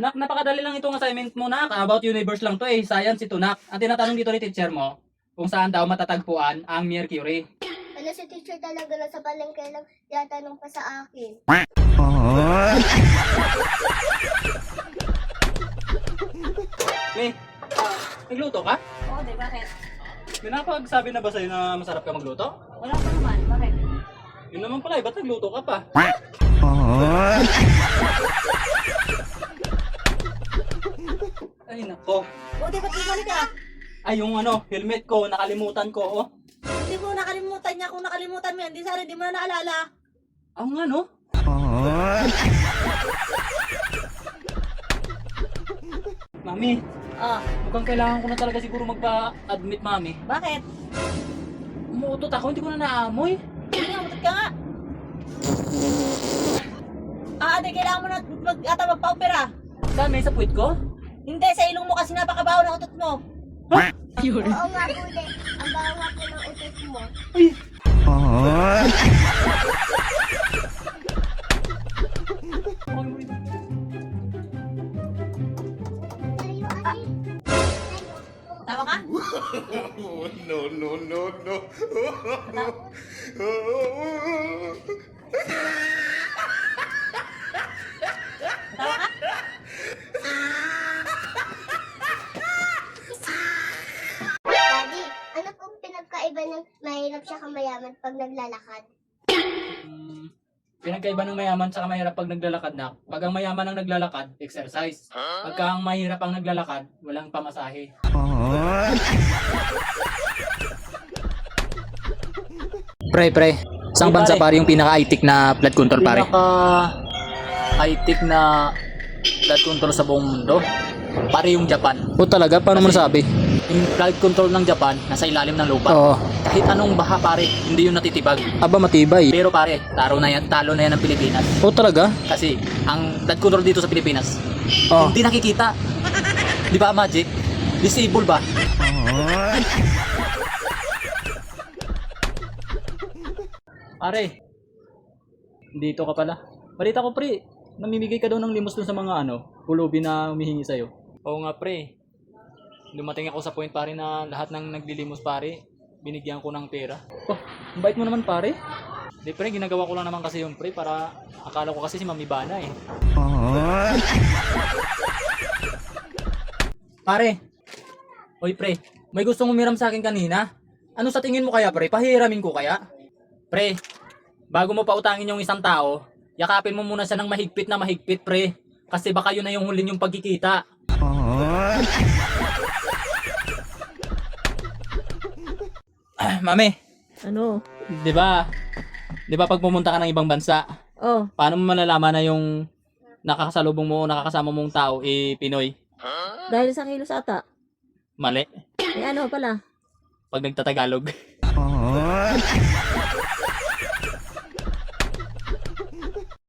Nak, napakadali lang itong assignment mo, nak. About universe lang to eh. Science ito, nak. Ang tinatanong dito ni teacher mo, kung saan daw matatagpuan ang Mercury. Ano si teacher talaga na sa palengke lang yatanong pa sa akin. Eh, nagluto ka? Oo, di, bakit? May nakapagsabi na ba sa'yo na masarap ka magluto? Wala pa naman, bakit? Yun naman pala, ba't nagluto ka pa? Ay, nako. O, di, ba't bumalik ka? Ay, yung ano, helmet ko, nakalimutan ko, oh. Hindi mo nakalimutan niya. Kung nakalimutan mo yan, di sana, di mo na naalala. Ang ano? Mami, Oh, mukhang kailangan ko na talaga siguro magpa-admit, mami. bakit? Umuutot ako, hindi ko na naamoy. Hindi nga, mutot ka nga. Di, kailangan mo na magpa-opera. Saan, may sa puwit ko? Hindi, sa ilong mo kasi napakabaho ng utot mo. Oo nga po de. Ang bawa nga po ng utot mo. Ay! Tayo ay. Tawa ka? No, no, no, no. Tawa ka? Daddy, ano pong pinagkaiba ng mahirap siya kamayaman pag naglalakad? Pinagkaiba ng mayaman sa mahirap pag naglalakad, na. Pag ang mayaman ang naglalakad, exercise. Pagka ang mahirap ang naglalakad, walang pamasahe. Pre, isang bansa pare yung pinaka-high-tech na blood control pare. Pinaka-high-tech na blood control sa buong mundo. Pare yung Japan. O talaga, paano mo nasabi? Yung blood control ng Japan, nasa ilalim ng lupa. Oo. Kahit anong baha pare, hindi yun natitibag. Aba matibay. Pero pare, talo na yan ng Pilipinas. O talaga? Kasi ang blood control dito sa Pilipinas, Oh. hindi nakikita. Di ba, Magic? Disable ba? Pare, dito ka pala. Balita ko pre, namimigay ka daw ng limos dun sa mga pulubi na humihingi sa'yo. Oo nga pre, dumating ako sa point pare na lahat ng naglilimos pare, binigyan ko ng pera. Oh, ang bait mo naman pare. Di pre, ginagawa ko lang naman kasi yung pre para akala ko kasi si Mami Bana eh. Pare, oy pre, may gustong umiram sa akin kanina. Ano sa tingin mo kaya pre? Pahiramin ko kaya? Pre, bago mo pautangin yung isang tao, yakapin mo muna siya ng mahigpit pre. Kasi baka yun na yung huli yung pagkikita. Mami, Ano? 'di ba? 'Di ba pag pumunta ka ng ibang bansa, Oh, paano mo malalaman na yung nakakasalubong mo o nakakasama mong tao Pinoy? dahil sa kilos ata. Mali. Ano pala? Pag nagtatagalog.